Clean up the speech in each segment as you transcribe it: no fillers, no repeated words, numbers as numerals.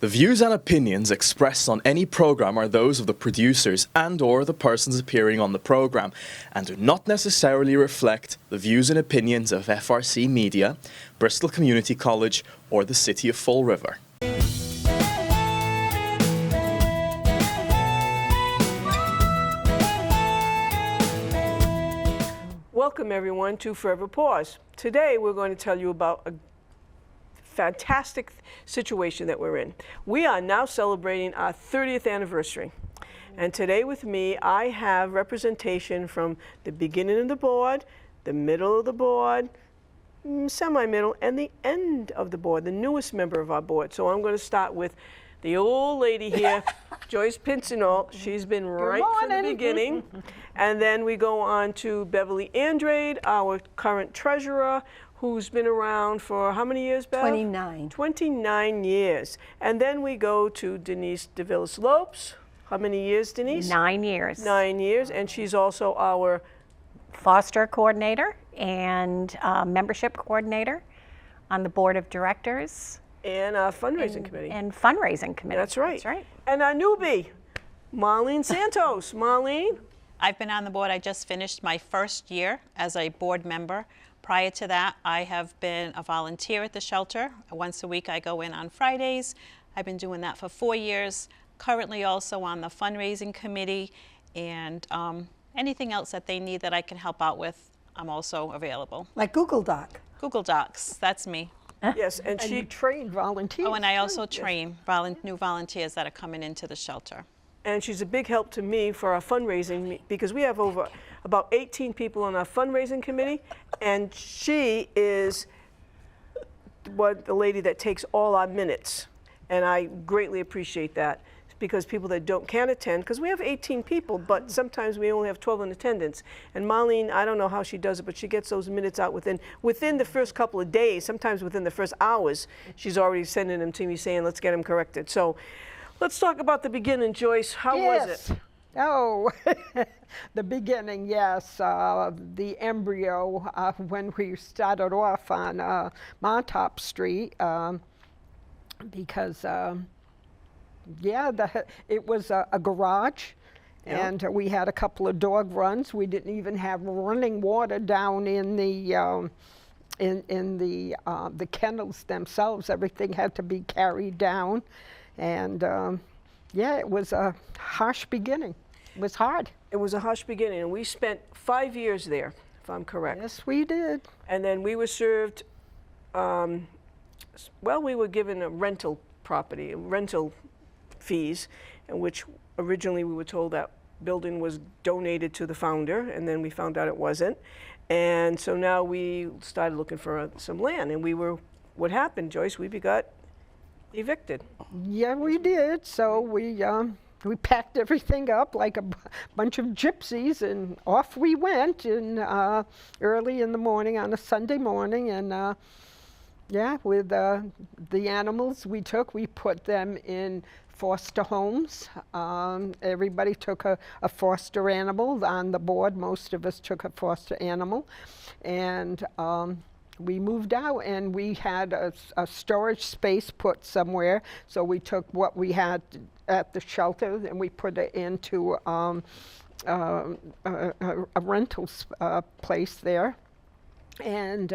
The views and opinions expressed on any program are those of the producers and/or the persons appearing on the program and do not necessarily reflect the views and opinions of FRC Media, Bristol Community College, or the City of Fall River. Welcome everyone to Forever Paws. Today we're going to tell you about a fantastic situation that we're in. We are now celebrating our 30th anniversary. And today with me I have representation from the beginning of the board, the middle of the board, semi-middle, and the end of the board, the newest member of our board. So I'm going to start with the old lady here, Joyce Pincinel. She's been right from the beginning. And then we go on to Beverly Andrade, our current treasurer, who's been around for how many years, Bev? 29. 29 years. And then we go to Denise DeVillis-Lopes. How many years, Denise? 9 years. 9 years, and she's also our foster coordinator and membership coordinator on the board of directors. And our fundraising committee. And fundraising committee. That's right. That's right. And our newbie, Marlene Santos. Marlene? I've been on the board. I just finished my first year as a board member. Prior to that, I have been a volunteer at the shelter. Once a week I go in on Fridays. I've been doing that for 4 years. Currently also on the fundraising committee, and anything else that they need that I can help out with, I'm also available. Like Google Doc. Google Docs, that's me. Yes, and she you train volunteers. Oh, and I also train new volunteers that are coming into the shelter. And she's a big help to me for our fundraising, because we have over about 18 people on our fundraising committee, and she is the lady that takes all our minutes, and I greatly appreciate that, because people that can't attend, because we have 18 people, but sometimes we only have 12 in attendance. And Marlene, I don't know how she does it, but she gets those minutes out within the first couple of days, sometimes within the first hours. She's already sending them to me saying, let's get them corrected. So let's talk about the beginning, Joyce. How was it? Oh, the beginning, yes. The embryo, when we started off on Montop Street, because it was a garage, and we had a couple of dog runs. We didn't even have running water down in the the kennels themselves. Everything had to be carried down, and it was a harsh beginning. It was hard. It was a harsh beginning, and we spent 5 years there, if I'm correct. Yes, we did. And then we were served, we were given a rental property, rental fees, in which originally we were told that building was donated to the founder, and then we found out it wasn't. And so now we started looking for some land, and what happened, Joyce? We got evicted. Yeah, we did. So we packed everything up like a bunch of gypsies, and off we went, and early in the morning on a Sunday morning, and with the animals we put them in foster homes. Everybody took a foster animal on the board. Most of us took a foster animal, and we moved out, and we had a storage space put somewhere. So we took what we had at the shelter and we put it into a rental place there. And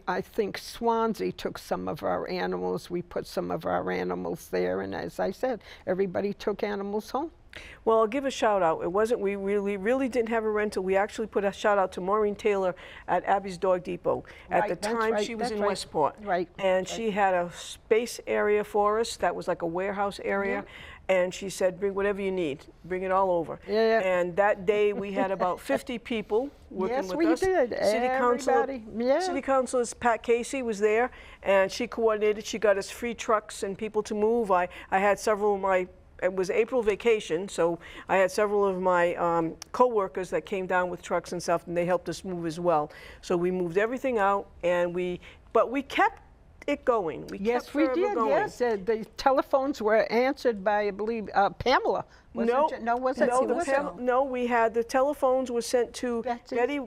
I think Swansea took some of our animals. We put some of our animals there, and as I said, everybody took animals home. Well, I'll give a shout out. It wasn't, we really didn't have a rental. We actually put a shout out to Maureen Taylor at Abby's Dog Depot. At the time she was in Westport. Right. And she had a space area for us that was like a warehouse area. And she said, bring whatever you need, bring it all over. Yeah. And that day we had about 50 people working with us. Yes, we did. City Councilor Pat Casey was there, and she coordinated. She got us free trucks and people to move. I had several of it was April vacation, so I had several of my co-workers that came down with trucks and stuff, and they helped us move as well. So we moved everything out, and but we kept it going. We Yes, kept we Forever did. going. Yes, the telephones were answered by, I believe, Pamela. No, Was it? no, Westall? no. We had the telephones were sent to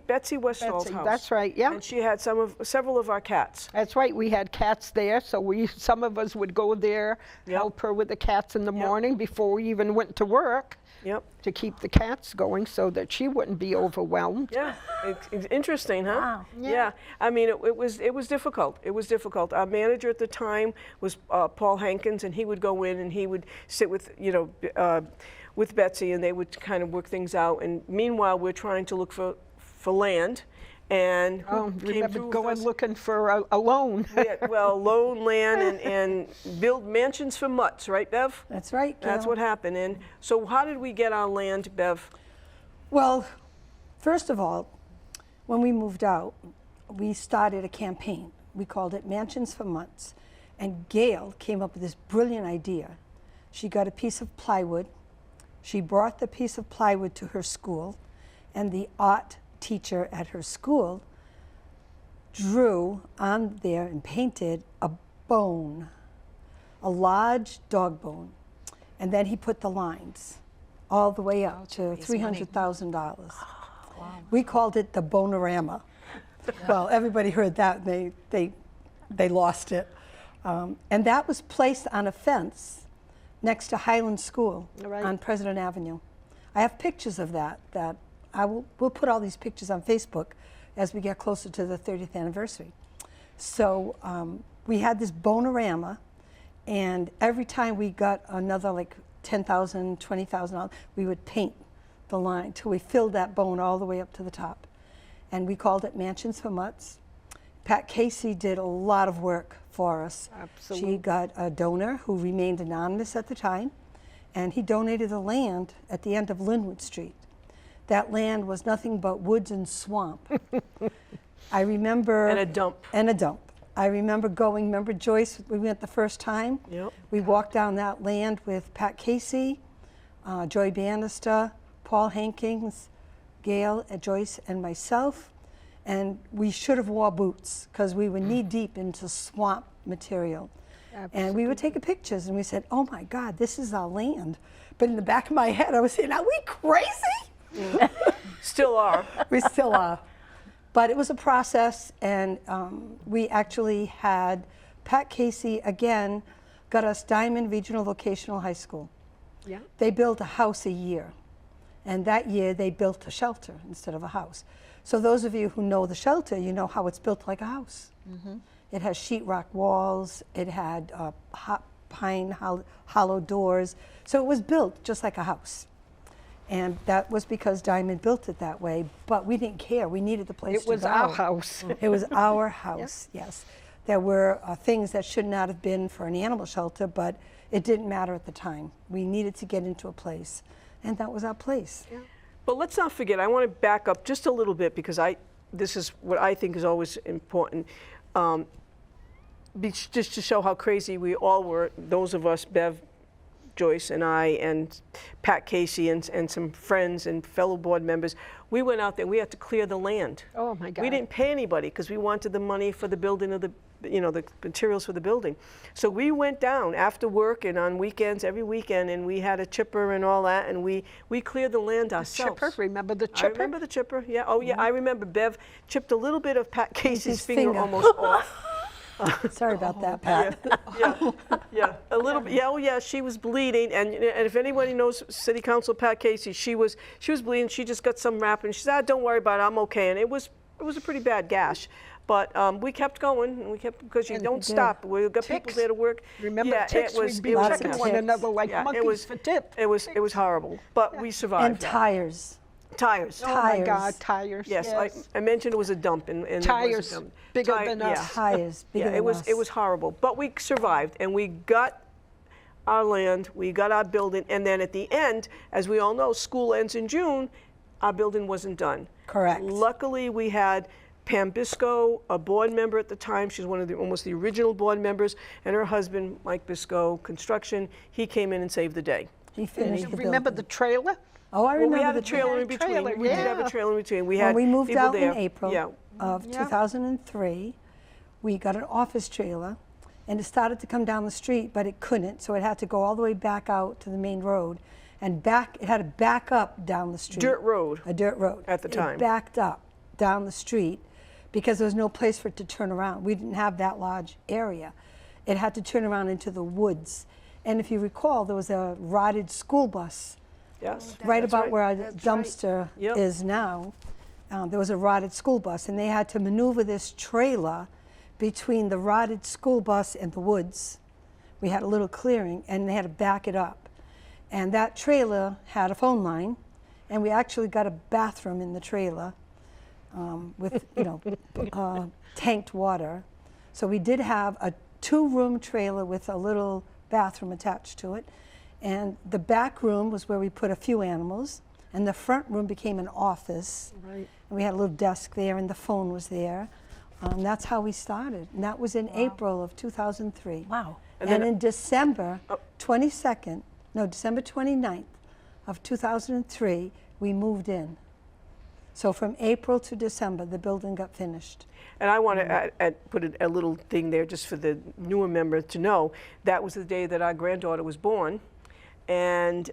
Betsy Westall's Betsy, house. that's right, yeah. And she had several of our cats. That's right. We had cats there, so some of us would go there, help her with the cats in the morning before we even went to work. Yep. To keep the cats going so that she wouldn't be overwhelmed. Yeah, it's interesting, huh? Wow. Yeah. I mean, it was difficult. It was difficult. Our manager at the time was Paul Hankins, and he would go in and he would sit with with Betsy, and they would kind of work things out. And meanwhile, we're trying to look for land. And remember going looking for a loan. Loan land and build mansions for mutts, right, Bev? That's right, Gail. That's what happened. And so how did we get our land, Bev? Well, first of all, when we moved out, we started a campaign. We called it Mansions for Mutts. And Gail came up with this brilliant idea. She got a piece of plywood. She brought the piece of plywood to her school, and the art teacher at her school drew on there and painted a bone, a large dog bone, and then he put the lines all the way up to $300,000. Wow. We called it the Bonorama. Well, everybody heard that, and they lost it. And that was placed on a fence next to Highland School on President Avenue. I have pictures of that we'll put all these pictures on Facebook as we get closer to the 30th anniversary. So we had this Bonorama, and every time we got another like $10,000, $20,000, we would paint the line till we filled that bone all the way up to the top. And we called it Mansions for Mutts. Pat Casey did a lot of work for us. Absolutely. She got a donor who remained anonymous at the time, and he donated the land at the end of Linwood Street. That land was nothing but woods and swamp. I remember... And a dump. And a dump. I remember remember Joyce, we went the first time? Yep. We walked down that land with Pat Casey, Joy Bannister, Paul Hankins, Gail, Joyce, and myself. And we should have wore boots because we were knee deep into swamp material. Absolutely. And we were taking pictures and we said, oh my God, this is our land. But in the back of my head, I was saying, are we crazy? Still are. We still are. But it was a process, and we actually had Pat Casey, again, got us Diamond Regional Vocational High School. Yeah. They built a house a year, and that year they built a shelter instead of a house. So those of you who know the shelter, you know how it's built like a house. Mm-hmm. It has sheetrock walls, it had pine hollow doors, so it was built just like a house. And that was because Diamond built it that way, but we didn't care. We needed the place to go. It was our house. It was our house, yes. There were things that should not have been for an animal shelter, but it didn't matter at the time. We needed to get into a place, and that was our place. Yeah. But let's not forget, I want to back up just a little bit because this is what I think is always important. Just to show how crazy we all were, those of us, Bev, Joyce and I and Pat Casey and some friends and fellow board members, we went out there. We had to clear the land. Oh my God. We didn't pay anybody because we wanted the money for the building of the materials for the building. So we went down after work and on weekends, every weekend, and we had a chipper and all that, and we cleared the land ourselves. Chipper, remember the chipper? I remember the chipper. Yeah. Oh yeah. I remember Bev chipped a little bit of Pat Casey's finger. almost off. Sorry about that, Pat. Yeah, a little bit. Yeah, oh yeah, she was bleeding, and if anybody knows City Council Pat Casey, she was bleeding. She just got some wrap, and she said, "Don't worry about it, I'm okay." And it was a pretty bad gash, but we kept going, and we kept because you don't stop. We got people there to work. Remember ticks? We'd be lots checking of one ticks. another like monkeys for tip. It was horrible, but we survived. And tires. Tires. Oh my God, tires. Yes, I mentioned it was a dump, and tires it was a dump. bigger than us. Yeah. Tires bigger than us. It was horrible, but we survived, and we got our land, we got our building, and then at the end, as we all know, school ends in June. Our building wasn't done. Correct. Luckily, we had Pam Biscoe, a board member at the time. She's one of almost the original board members, and her husband, Mike Biscoe, construction. He came in and saved the day. He finished the building. Remember the trailer? Oh, I remember. We had a the trailer in between. We did have a trailer in between. We had when we moved people out there. in April of 2003, we got an office trailer, and it started to come down the street, but it couldn't, so it had to go all the way back out to the main road, and it had to back up down the street. Dirt road. A dirt road. At the time. It backed up down the street because there was no place for it to turn around. We didn't have that large area. It had to turn around into the woods. And if you recall, there was a rotted school bus Yes. right that's about right. where our That's dumpster right. Yep. is now. There was a rotted school bus, and they had to maneuver this trailer between the rotted school bus and the woods. We had a little clearing, and they had to back it up. And that trailer had a phone line, and we actually got a bathroom in the trailer with, tanked water. So we did have a 2-room trailer with a little bathroom attached to it. And the back room was where we put a few animals, and the front room became an office. Right. And we had a little desk there, and the phone was there. That's how we started. And that was in April of 2003. Wow. And, then- in December 29th of 2003, we moved in. So from April to December, the building got finished. And I want to put a little thing there just for the newer member to know. That was the day that our granddaughter was born. And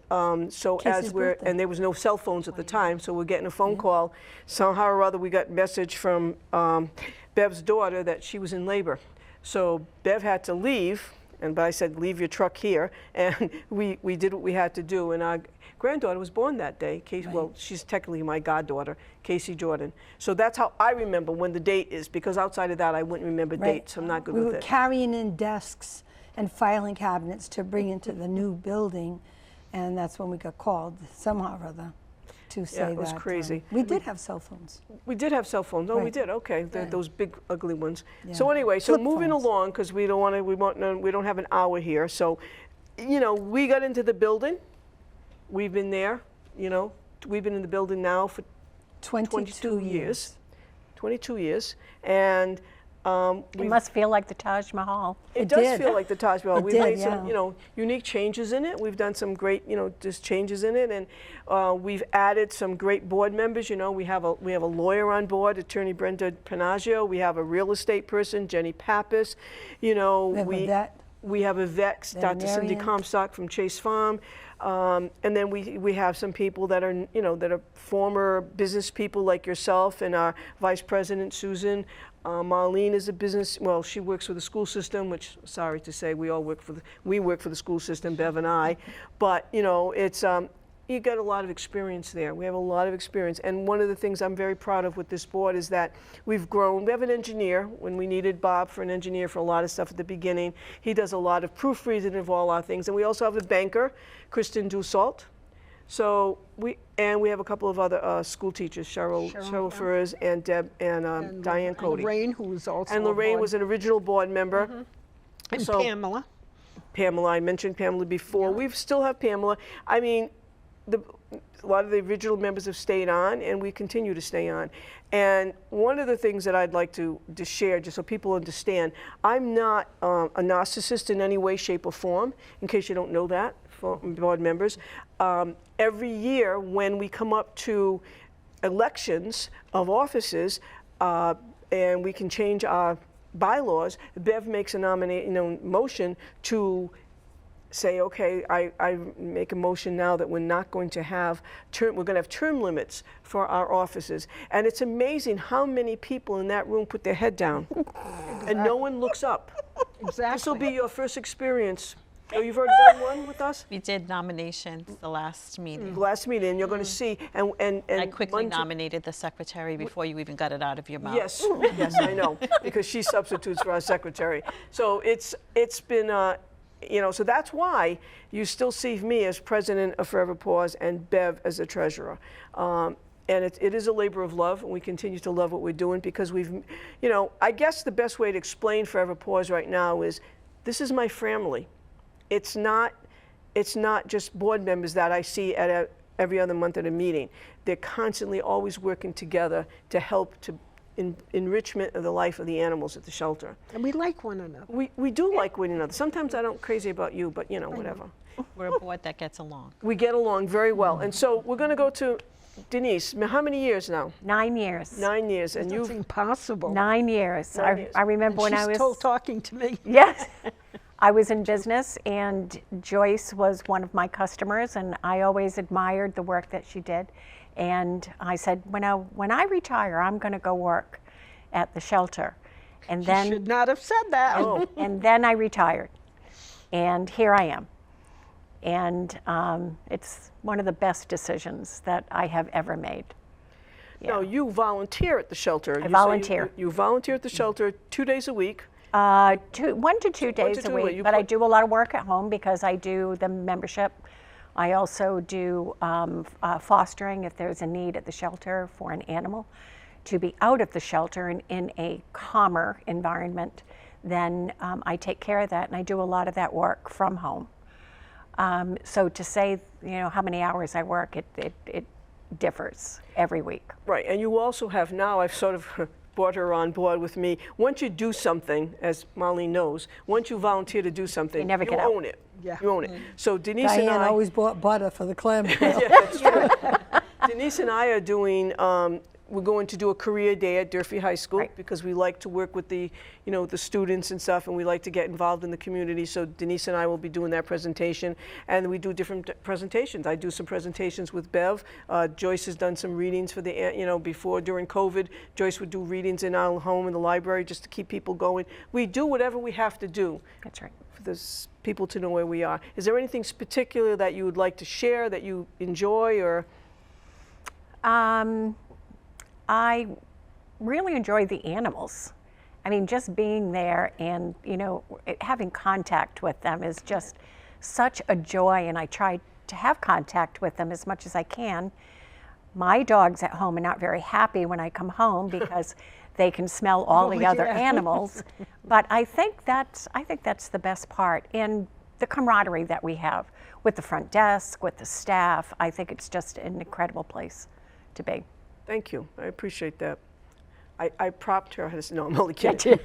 so Casey's birthday. and there was no cell phones at the time, so we're getting a phone call. Somehow or other, we got a message from Bev's daughter that she was in labor. So Bev had to leave, but I said, leave your truck here. And we did what we had to do. And our granddaughter was born that day. Casey, well, she's technically my goddaughter, Casey Jordan. So that's how I remember when the date is, because outside of that, I wouldn't remember dates. I'm not good we with were it. carrying in desks and filing cabinets to bring into the new building, and that's when we got called somehow or other to say that. it was crazy. We did have cell phones. We did have cell phones. Oh, we Right. did. Okay, Right. those big ugly ones. Yeah. So anyway, so Flip moving phones. along, because we don't have an hour here. So, we got into the building. We've been there. We've been in the building now for 22 years. 22 years, and It must feel like the Taj Mahal. it does did. feel like the Taj Mahal. It We've did, made some, yeah. unique changes in it. We've done some great, just changes in it, and we've added some great board members. We have a lawyer on board, Attorney Brenda Panaggio. We have a real estate person, Jenny Pappas. We have a vet. We have a vet, Dr. Cindy Veterinarian. Comstock from Chase Farm, and then we have some people that are that are former business people like yourself, and our Vice President Susan. Marlene is a business. Well, she works for the school system, which sorry to say we work for the school system, Bev and I. But it's you get a lot of experience there. We have a lot of experience, and one of the things I'm very proud of with this board is that we've grown. We have an engineer when we needed Bob for an engineer for a lot of stuff at the beginning. He does a lot of proofreading of all our things, and we also have a banker, Kristen Dussault. So we have a couple of other school teachers, Cheryl Furs and Deb and Diane Cody. Lorraine, who was also And a Lorraine board- was an original board member. and so- Pamela. Pamela, I mentioned Pamela before. We still have Pamela. I mean, a lot of the original members have stayed on, and we continue to stay on. And one of the things that I'd like to share, just so people understand, I'm not a narcissist in any way, shape, or form, in case you don't know that, for board members. Every year when we come up to elections of offices, and we can change our bylaws, Bev makes a motion to say, okay, I make a motion now that we're not going to have we're going to have term limits for our offices. And it's amazing how many people in that room put their head down and no one looks up. Exactly. This will be your first experience. Oh, you've already done one with us? We did nominations the last meeting. Last meeting, you're going to see. And I quickly Monday- nominated the secretary before you even got it out of your mouth. Yes, yes, I know, because she substitutes for our secretary. So it's been, so that's why you still see me as president of Forever Paws and Bev as the treasurer. And it is a labor of love, and we continue to love what we're doing because I guess the best way to explain Forever Paws right now is this is my family. It's not just board members that I see at every other month at a meeting. They're constantly always working together to help to enrichment of the life of the animals at the shelter. And we like one another. We do like one another. Sometimes I don't crazy about you, but whatever. We're a board that gets along. We get along very well. And so we're going to go to Denise, how many years now? 9 years. 9 years, and That's you've impossible. 9 years. 9 years. I remember when She's I was still talking to me. Yes. I was in business, and Joyce was one of my customers, and I always admired the work that she did. And I said, when I retire, I'm going to go work at the shelter. And You should not have said that. Oh. and then I retired, and here I am. And it's one of the best decisions that I have ever made. Now, you volunteer at the shelter. I volunteer. You volunteer at the shelter 2 days a week. 1 to 2 days to a 2 a week. week, You but I put- do a lot of work at home because I do the membership. I also do fostering if there's a need at the shelter for an animal to be out of the shelter and in a calmer environment. Then I take care of that, and I do a lot of that work from home. So to say, how many hours I work, it differs every week. Right, and you also have now, I've sort of brought her on board with me. Once you do something, as Marlene knows, once you volunteer to do something, You never get out. own it. Yeah. You own it. So Denise Diane and I, always bought butter for the clam. yeah, that's true. Denise and I are doing. We're going to do a career day at Durfee High School Right. because we like to work with the students and stuff, and we like to get involved in the community. So Denise and I will be doing that presentation, and we do different presentations. I do some presentations with Bev. Joyce has done some readings for the before during COVID. Joyce would do readings in our home in the library just to keep people going. We do whatever we have to do That's right. for the people to know where we are. Is there anything particular that you would like to share that you enjoy or? I really enjoy the animals. I mean, just being there and, having contact with them is just such a joy, and I try to have contact with them as much as I can. My dogs at home are not very happy when I come home because they can smell all the other animals. But I think that's the best part, and the camaraderie that we have with the front desk, with the staff. I think it's just an incredible place to be. Thank you. I appreciate that. I propped her. I said, no, I'm only kidding.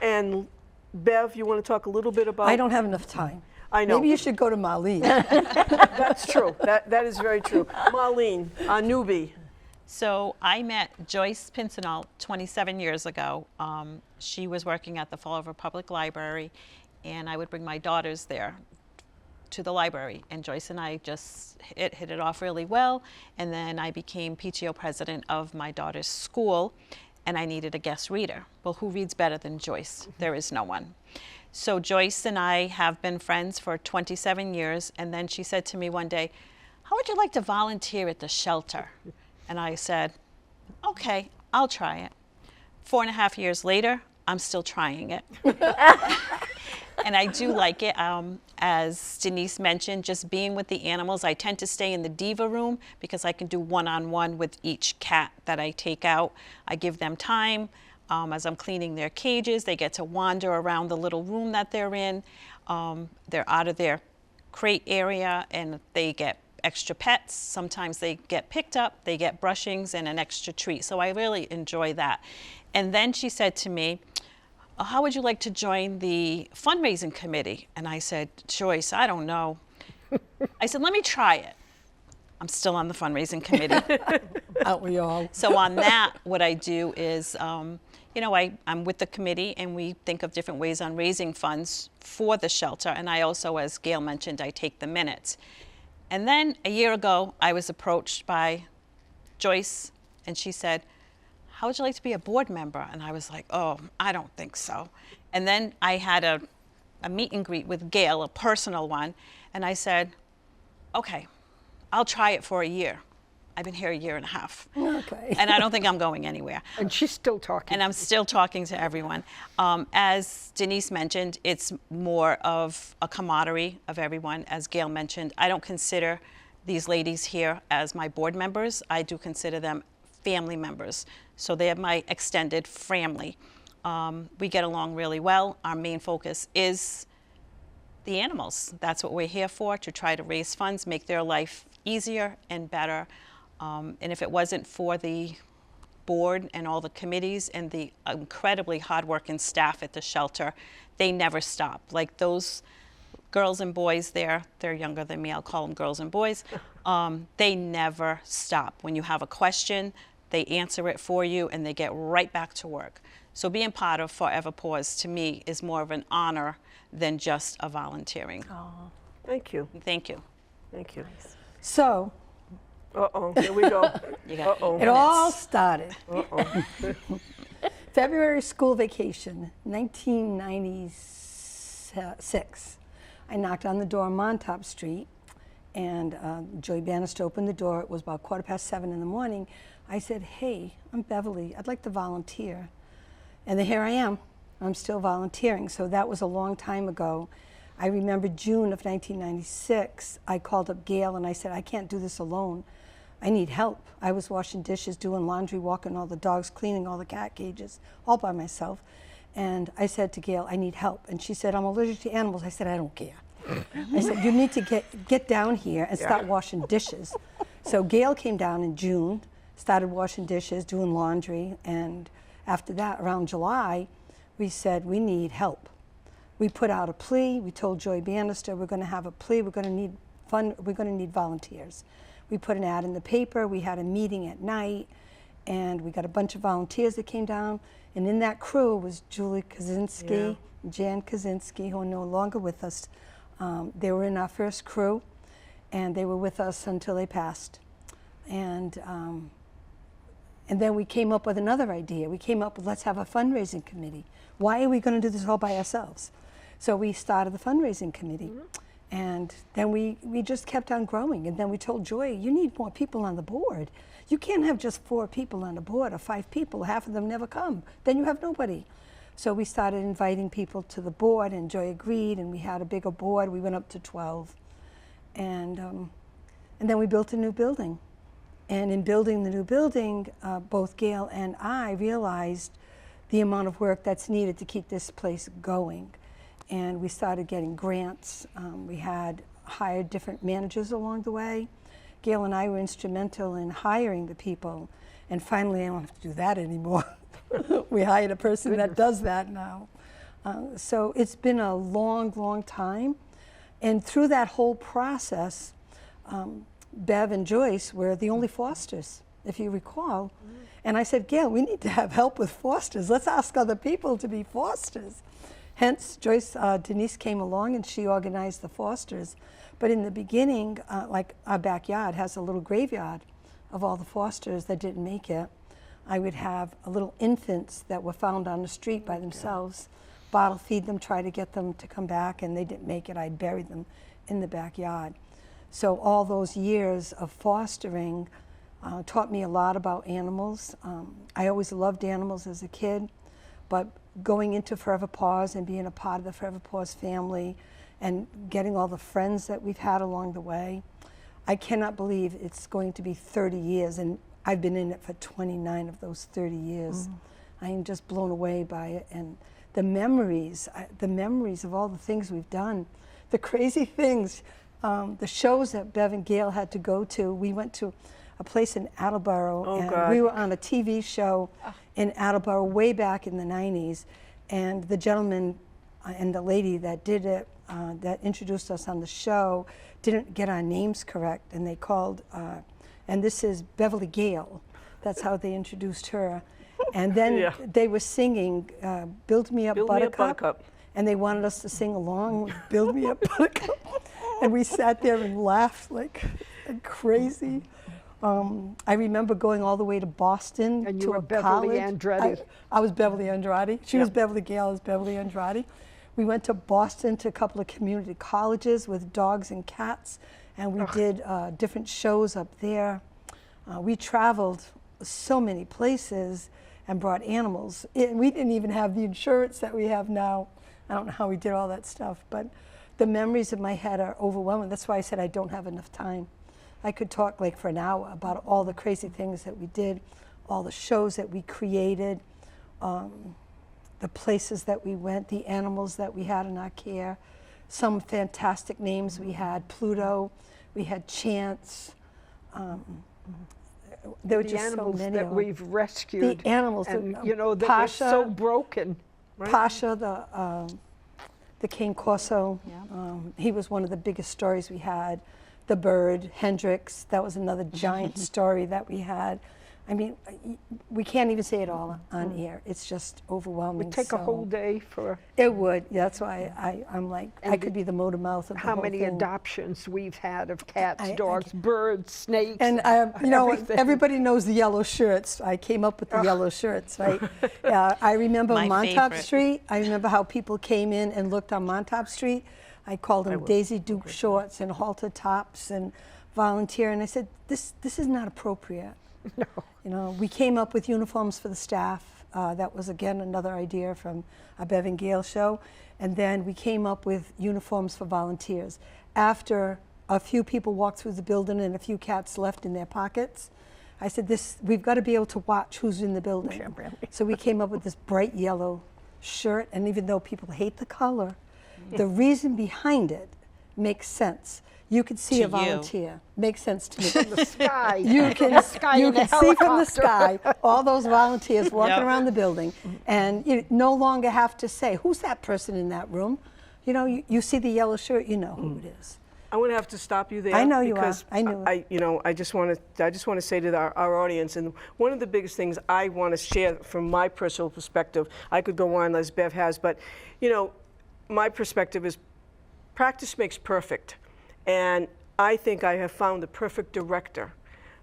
and Bev, you want to talk a little bit about? I don't have enough time. I know. Maybe you should go to Marlene. That's true. That is very true. Marlene, a newbie. So I met Joyce Pincinel 27 years ago. She was working at the Fall River Public Library, and I would bring my daughters there to the library, and Joyce and I just hit it off really well. And then I became PTO president of my daughter's school, and I needed a guest reader. Well, who reads better than Joyce? There is no one. So Joyce and I have been friends for 27 years, and then she said to me one day, "How would you like to volunteer at the shelter?" And I said, "Okay, I'll try it." 4.5 years later, I'm still trying it. And I do like it. As Denise mentioned, just being with the animals. I tend to stay in the diva room because I can do one-on-one with each cat that I take out. I give them time. As I'm cleaning their cages, they get to wander around the little room that they're in. They're out of their crate area, and they get extra pets. Sometimes they get picked up, they get brushings and an extra treat. So I really enjoy that. And then she said to me, "How would you like to join the fundraising committee?" And I said, "Joyce, I don't know." I said, "Let me try it." I'm still on the fundraising committee. Aren't we all? So on that, what I do is, I'm with the committee, and we think of different ways on raising funds for the shelter. And I also, as Gail mentioned, I take the minutes. And then a year ago, I was approached by Joyce, and she said, "How would you like to be a board member?" And I was like, "Oh, I don't think so." And then I had a meet and greet with Gail, a personal one, and I said, "Okay, I'll try it for a year." I've been here a year and a half. Okay. And I don't think I'm going anywhere. And she's still talking. And I'm still talking to everyone. As Denise mentioned, it's more of a camaraderie of everyone. As Gail mentioned, I don't consider these ladies here as my board members. I do consider them family members. So they're my extended family. We get along really well. Our main focus is the animals. That's what we're here for, to try to raise funds, make their life easier and better. And if it wasn't for the board and all the committees and the incredibly hardworking staff at the shelter, they never stop. Like those girls and boys there. They're younger than me. I'll call them girls and boys. They never stop. When you have a question, they answer it for you, and they get right back to work. So being part of Forever Paws, to me, is more of an honor than just a volunteering. Oh, Thank you. Thank you. Thank you. So Here we go. You got it all started. Uh-oh. February school vacation, 1996. I knocked on the door on Montauk Street, and Joey Bannister opened the door. It was about 7:15 in the morning. I said, "Hey, I'm Beverly. I'd like to volunteer." And then here I am. I'm still volunteering. So that was a long time ago. I remember June of 1996, I called up Gail and I said, "I can't do this alone. I need help." I was washing dishes, doing laundry, walking all the dogs, cleaning all the cat cages, all by myself. And I said to Gail, "I need help." And she said, "I'm allergic to animals." I said, "I don't care." I said, "You need to get down here and start washing dishes." So Gail came down in June, started washing dishes, doing laundry, and after that, around July, we said, "We need help." We put out a plea. We told Joey Bannister, "We're going to have a plea. We're going to need volunteers." We put an ad in the paper. We had a meeting at night, and we got a bunch of volunteers that came down. And in that crew was Julie Kaczynski, Jan Kaczynski, who are no longer with us. They were in our first crew, and they were with us until they passed. And then we came up with another idea. We came up with, let's have a fundraising committee. Why are we going to do this all by ourselves? So we started the fundraising committee. And then we just kept on growing. And then we told Joy, "You need more people on the board. You can't have just 4 people on the board or 5 people. Half of them never come. Then you have nobody." So we started inviting people to the board, and Joy agreed, and we had a bigger board. We went up to 12. And then we built a new building. And in building the new building, both Gail and I realized the amount of work that's needed to keep this place going. And we started getting grants. We had hired different managers along the way. Gail and I were instrumental in hiring the people. And finally, I don't have to do that anymore. We hired a person that does that now. So it's been a long, long time. And through that whole process, Bev and Joyce were the only fosters, if you recall. And I said, "Gail, we need to have help with fosters. Let's ask other people to be fosters." Hence, Denise came along and she organized the fosters. But in the beginning, like our backyard has a little graveyard of all the fosters that didn't make it. I would have little infants that were found on the street by themselves, bottle feed them, try to get them to come back, and they didn't make it. I'd bury them in the backyard. So all those years of fostering taught me a lot about animals. I always loved animals as a kid, but going into Forever Paws and being a part of the Forever Paws family and getting all the friends that we've had along the way, I cannot believe it's going to be 30 years, and I've been in it for 29 of those 30 years. I am just blown away by it, and the memories of all the things we've done, the crazy things, the shows that Bev and Gail had to go to. We went to a place in Attleboro, and we were on a TV show in Attleboro way back in the 90s, and the gentleman and the lady that did it, that introduced us on the show, didn't get our names correct, and they called, and this is Beverly Gail. That's how they introduced her. And then they were singing Build Me Up Buttercup, and they wanted us to sing along with Build Me Up Buttercup. And we sat there and laughed like crazy. I remember going all the way to Boston And to you were a Beverly college. Andretti. I was Beverly Andrade. She was Beverly Gail, I was Beverly Andrade. We went to Boston to a couple of community colleges with dogs and cats, and we did different shows up there. We traveled so many places and brought animals. We didn't even have the insurance that we have now. I don't know how we did all that stuff, but the memories in my head are overwhelming. That's why I said I don't have enough time. I could talk like for an hour about all the crazy things that we did, all the shows that we created, the places that we went, the animals that we had in our care, some fantastic names we had, Pluto, we had Chance. There were The just so animals many that of them. we've rescued. The animals, and that, you know, that Pasha, were so broken. Pasha, the Cane Corso. He was one of the biggest stories we had. The bird, Hendrix, that was another giant story that we had. I mean, we can't even say it all on air. It's just overwhelming. It would take a whole day for... It would. That's why I'm like, I could be the motor mouth of the how whole many thing. adoptions we've had of cats, dogs, birds, snakes, and you know, everything. everybody knows the yellow shirts. I came up with the yellow shirts, right? I remember My Montauk favorite. Street. I remember how people came in and looked on Montauk Street. I called them Daisy Duke shorts and halter tops and volunteer. And I said, this is not appropriate. No. You know, we came up with uniforms for the staff. That was, again, another idea from a Bev and Gail show. And then we came up with uniforms for volunteers. After a few people walked through the building and a few cats left in their pockets, I said, we've got to be able to watch who's in the building. Yeah, really. So we came up with this bright yellow shirt. And even though people hate the color, the reason behind it makes sense. You can see To a volunteer. Makes sense to me. From the sky. You can see from the helicopter. sky all those volunteers walking Yep. around the building, and you no longer have to say, who's that person in that room? You know, you see the yellow shirt, you know who it is. I'm going to have to stop you there. I know you are. because I knew it. I just want to say to our audience, and one of the biggest things I want to share from my personal perspective, I could go on as Bev has, but you know, my perspective is practice makes perfect. And I think I have found the perfect director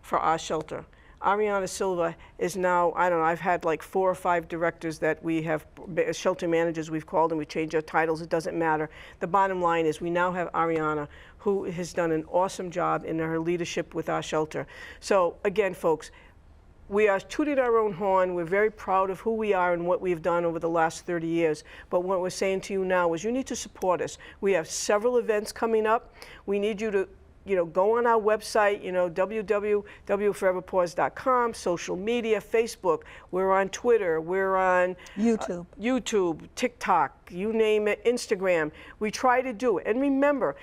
for our shelter. Ariana Silva is now, I don't know, I've had like 4 or 5 directors that we have, shelter managers we've called, and we change our titles, it doesn't matter. The bottom line is we now have Ariana, who has done an awesome job in her leadership with our shelter. So again, folks, we are tooting our own horn. We're very proud of who we are and what we've done over the last 30 years. But what we're saying to you now is you need to support us. We have several events coming up. We need you to go on our website, www.foverpaws.com, social media, Facebook. We're on Twitter. We're on YouTube, TikTok, you name it, Instagram. We try to do it. And remember,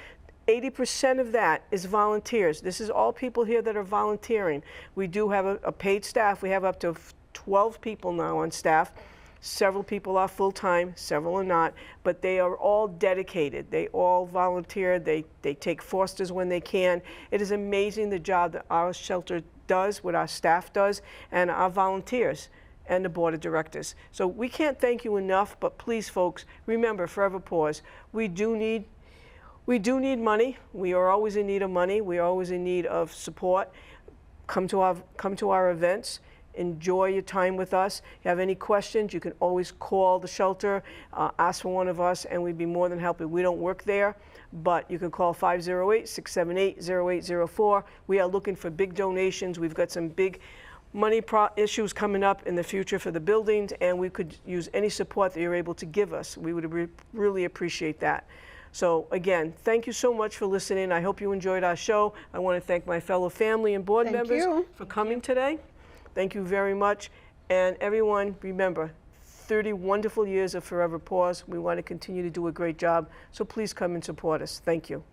80% of that is volunteers. This is all people here that are volunteering. We do have a paid staff. We have up to 12 people now on staff. Several people are full-time, several are not, but they are all dedicated. They all volunteer. They take fosters when they can. It is amazing the job that our shelter does, what our staff does, and our volunteers and the board of directors. So we can't thank you enough, but please, folks, remember, Forever Paws, we do need money. We are always in need of money. We are always in need of support. Come to our events. Enjoy your time with us. If you have any questions, you can always call the shelter, ask for one of us, and we'd be more than happy. We don't work there, but you can call 508-678-0804. We are looking for big donations. We've got some big money issues coming up in the future for the buildings, and we could use any support that you're able to give us. We would really appreciate that. So again, thank you so much for listening. I hope you enjoyed our show. I want to thank my fellow family and board members for coming today. Thank you very much. And everyone, remember, 30 wonderful years of Forever Paws. We want to continue to do a great job. So please come and support us. Thank you.